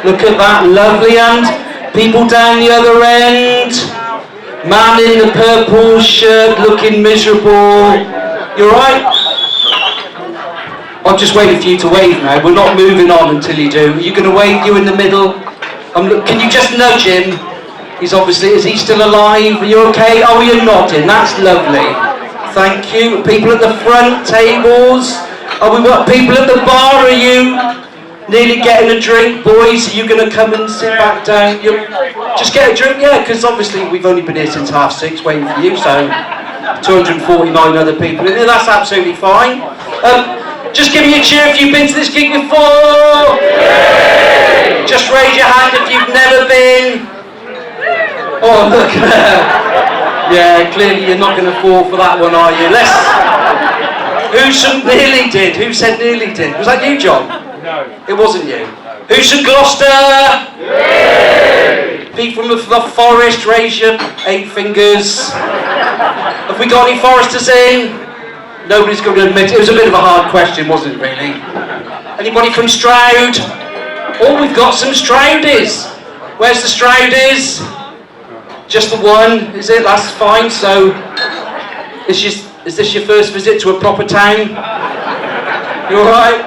Look at that, lovely. And people down the other end. Man in the purple shirt looking miserable. You alright? I'm just waiting for you to wave now. We're not moving on until you do. Are you going to wave? You in the middle? Can you just nudge him? He's obviously, is he still alive? Are you okay? Oh, you're nodding. That's lovely. Thank you. People at the front tables. Oh, we've got people at the bar. Are you nearly getting a drink, boys? Are you going to come and sit back down? Just get a drink, yeah, because obviously we've only been here since 6:30 waiting for you, so 249 other people in there. That's absolutely fine. Just give me a cheer if you've been to this gig before. Yay! Just raise your hand if you've never been. Oh, look. Yeah, clearly you're not going to fall for that one, are you? Who nearly did? Who said nearly did? Was that you, John? No. It wasn't you. Who's from Gloucester? Yay! People from the forest, raise your 8 fingers. Have we got any foresters in? Nobody's going to admit it. It was a bit of a hard question, wasn't it, really? Anybody from Stroud? Oh, we've got some Stroudies. Where's the Stroudies? Just the one, is it? That's fine. So, is this your first visit to a proper town? You alright?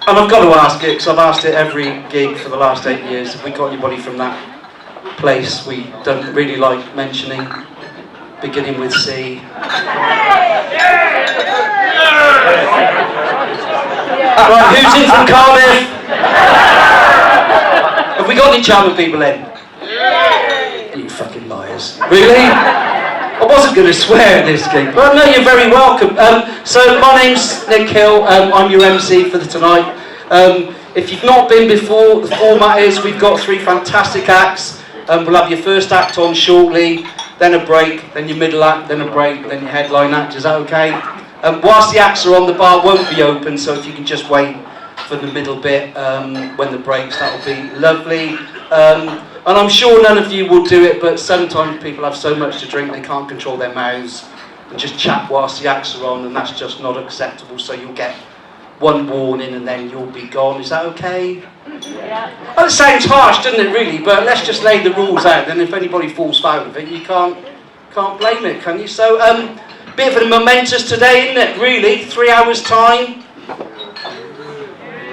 And I've got to ask it, because I've asked it every gig for the last 8 years. Have we got anybody from that place we don't really like mentioning? Beginning with C. Right, who's in from Cardiff? Have we got any Cheltenham people in? You fucking liars. Really? I wasn't going to swear at this gig. Well, no, you're very welcome. So, my name's Nick Hill. I'm your MC for tonight. If you've not been before, the format is we've got 3 fantastic acts. We'll have your first act on shortly, then a break, then your middle act, then a break, then your headline act. Is that okay? Whilst the acts are on, the bar won't be open, so if you can just wait for the middle bit when the breaks, that'll be lovely. And I'm sure none of you will do it, but sometimes people have so much to drink they can't control their mouths and just chat whilst the acts are on, and that's just not acceptable, so you'll get one warning and then you'll be gone. Is that okay? Yeah. Well, it sounds harsh, doesn't it, really? But let's just lay the rules out. Then if anybody falls foul of it, you can't blame it, can you? So, bit of a momentous today, isn't it? Really, 3 hours time.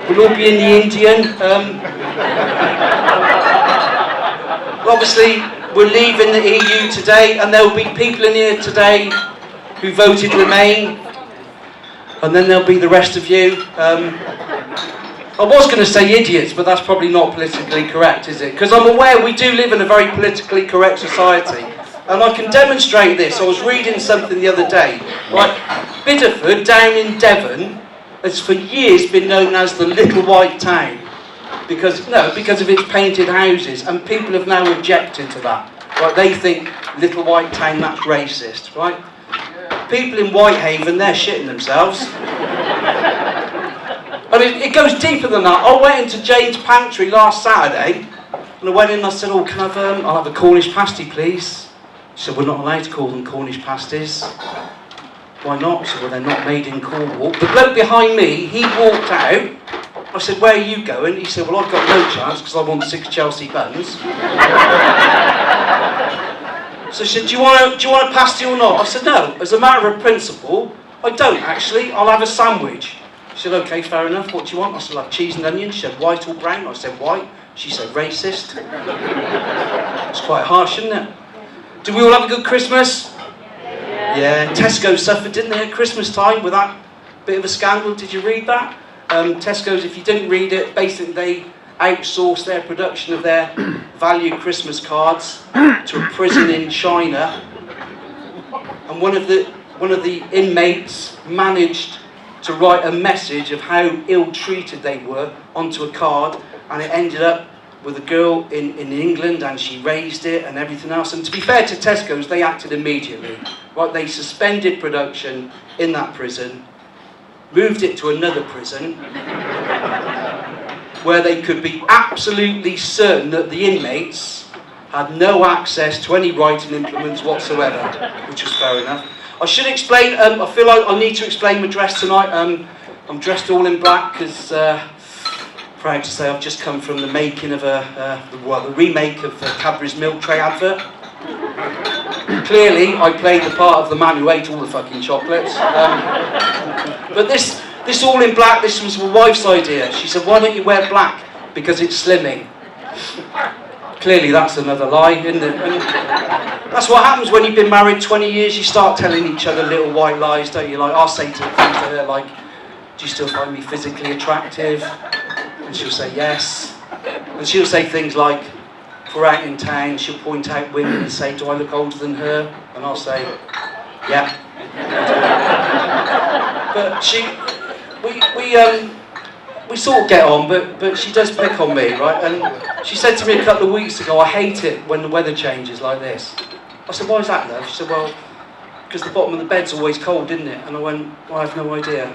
We'll all be in the Indian. Obviously, we're leaving the EU today, and there'll be people in here today who voted Remain. And then there'll be the rest of you. I was going to say idiots, but that's probably not politically correct, is it? Because I'm aware we do live in a very politically correct society. And I can demonstrate this. I was reading something the other day. Right, Bideford, down in Devon, has for years been known as the Little White Town. Because of its painted houses. And people have now objected to that. Right, they think Little White Town, that's racist, right? People in Whitehaven, they're shitting themselves. I mean, it goes deeper than that. I went into Jane's Pantry last Saturday, and I went in and I said, oh, can I have, I'll have a Cornish pasty, please. She said, we're not allowed to call them Cornish pasties. Why not? I said, well, they're not made in Cornwall. The bloke behind me, he walked out. I said, where are you going? He said, well, I've got no chance, because I want 6 Chelsea buns. So she said, do you want a pasty or not? I said, no, as a matter of principle, I don't actually. I'll have a sandwich. She said, okay, fair enough. What do you want? I said, like cheese and onion. She said, white or brown? I said, white. She said, racist. It's quite harsh, isn't it? Did we all have a good Christmas? Yeah. Tesco suffered, didn't they, at Christmas time with that bit of a scandal? Did you read that? Tesco's, if you didn't read it, basically they outsourced their production of their value Christmas cards to a prison in China, and one of the inmates managed to write a message of how ill-treated they were onto a card, and it ended up with a girl in England, and she raised it and everything else. And to be fair to Tesco's, they acted immediately. Right, they suspended production in that prison, moved it to another prison, where they could be absolutely certain that the inmates had no access to any writing implements whatsoever, which was fair enough. I should explain, I feel like I need to explain my dress tonight. I'm dressed all in black because proud to say I've just come from the making of the remake of the Cadbury's milk tray advert. Clearly, I played the part of the man who ate all the fucking chocolates. But this all in black, this was my wife's idea. She said, why don't you wear black? Because it's slimming. Clearly, that's another lie, isn't it? And that's what happens when you've been married 20 years. You start telling each other little white lies, don't you? Like, I'll say to her, like, do you still find me physically attractive? And she'll say yes. And she'll say things like, if we're out in town, she'll point out women and say, do I look older than her? And I'll say, yeah. But we sort of get on, but she does pick on me, right? And she said to me a couple of weeks ago, I hate it when the weather changes like this. I said, why is that, love? She said, well, because the bottom of the bed's always cold, isn't it? And I went, well, I have no idea.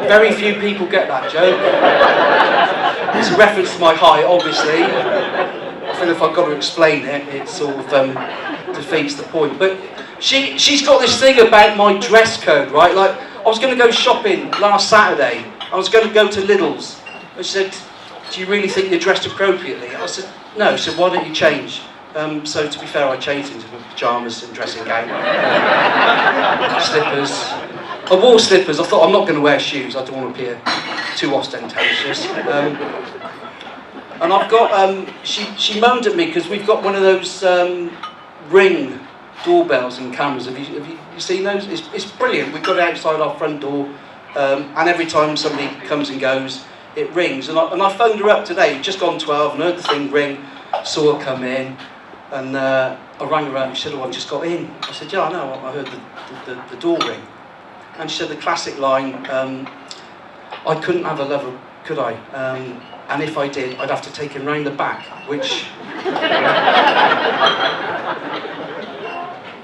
Very few people get that joke. It's a reference to my height, obviously. I feel if I've got to explain it, it sort of defeats the point. But she's got this thing about my dress code, right? Like, I was going to go shopping last Saturday. I was going to go to Lidl's. And she said, do you really think you're dressed appropriately? I said, no. She said, why don't you change? So to be fair, I changed into my pyjamas and dressing gown. Slippers. I wore slippers. I thought, I'm not going to wear shoes. I don't want to appear too ostentatious. And I've got, she moaned at me because we've got one of those Ring doorbells and cameras. Have you seen those? It's brilliant. We've got it outside our front door, and every time somebody comes and goes, it rings. And I phoned her up today, just gone 12, and heard the thing ring, saw her come in, and I rang her up and she said, oh, I've just got in. I said, yeah, I know, I heard the door ring. And she said the classic line, I couldn't have a lover, could I? And if I did, I'd have to take him round the back, which...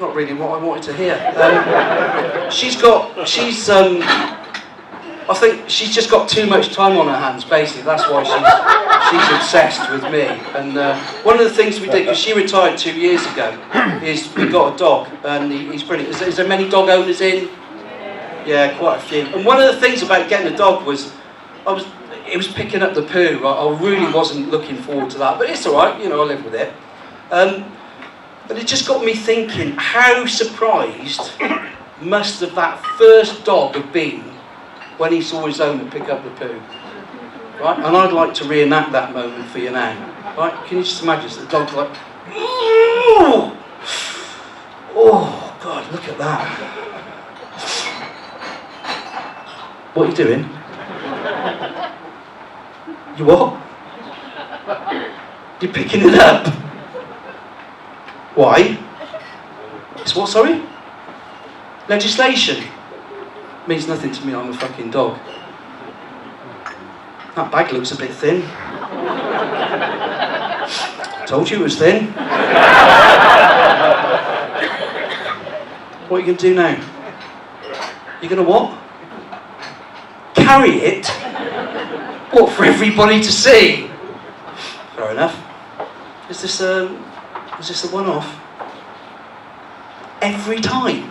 not really what I wanted to hear. I think she's just got too much time on her hands, basically. That's why she's obsessed with me. And one of the things we did, because she retired 2 years ago, is we got a dog, and he's brilliant. Is there many dog owners in? Yeah, quite a few. And one of the things about getting a dog was, it was picking up the poo. I really wasn't looking forward to that, but it's all right, you know, I live with it. But it just got me thinking, how surprised must have that first dog have been when he saw his owner pick up the poo, right? And I'd like to reenact that moment for you now, right? Can you just imagine the dog's like, oh God, look at that. What are you doing? You what? You're picking it up. Why? It's what, sorry? Legislation. Means nothing to me, I'm a fucking dog. That bag looks a bit thin. Told you it was thin. What are you going to do now? You're going to what? Carry it? What, for everybody to see? Fair enough. Is this a one-off? Every time?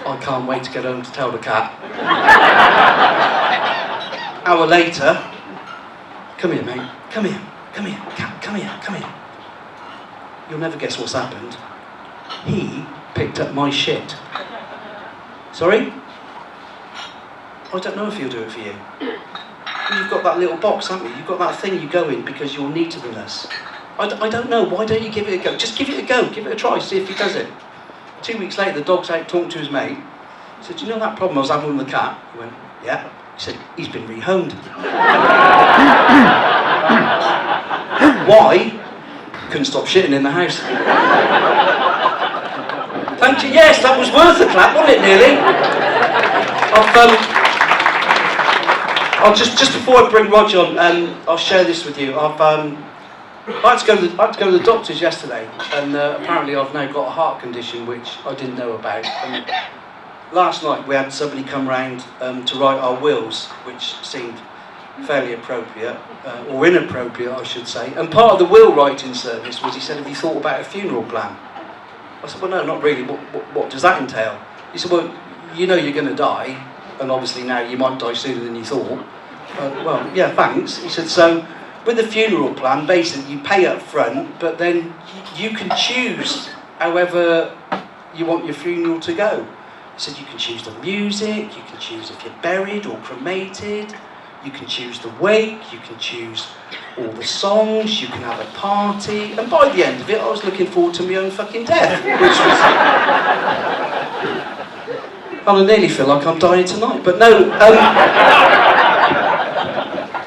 I can't wait to get home to tell the cat. Hour later, come here, mate. Come here, cat, come here. You'll never guess what's happened. He picked up my shit. Sorry? I don't know if he'll do it for you. You've got that little box, haven't you? You've got that thing you go in because you're neater than us. I don't know. Why don't you give it a go? Just give it a go. Give it a try. See if he does it. 2 weeks later, the dog's out talking to his mate. He said, do you know that problem I was having with the cat? He went, yeah. He said, he's been rehomed. Why? Couldn't stop shitting in the house. Thank you. Yes, that was worth a clap, wasn't it, nearly? I'll just before I bring Roger on, I'll share this with you. I had to go to the doctors yesterday, and apparently I've now got a heart condition which I didn't know about. And last night we had somebody come round to write our wills, which seemed fairly appropriate, or inappropriate I should say. And part of the will writing service was, he said, have you thought about a funeral plan? I said, well no, not really. What does that entail? He said, well, you know you're going to die, and obviously now you might die sooner than you thought. Well, yeah, thanks. He said, so with the funeral plan, basically you pay up front, but then you can choose however you want your funeral to go. He said you can choose the music, you can choose if you're buried or cremated, you can choose the wake, you can choose all the songs, you can have a party, and by the end of it I was looking forward to my own fucking death, which was... I nearly feel like I'm dying tonight, but no,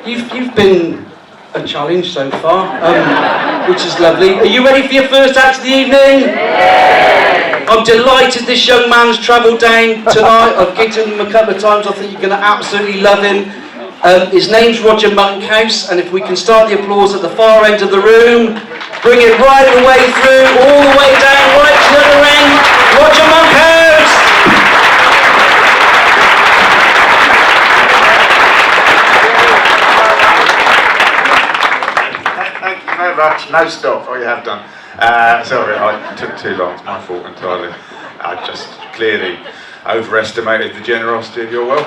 you've been a challenge so far, which is lovely. Are you ready for your first act of the evening? I'm delighted this young man's travelled down tonight. I've gigged him a couple of times. I think you're going to absolutely love him. His name's Roger Monkhouse, and if we can start the applause at the far end of the room, bring it right the way through, all the way down, right to the other end. Roger Monkhouse! Thank you very much. No stop. Oh, you have done. Sorry, I took too long. It's my fault entirely. I just clearly overestimated the generosity of your welcome.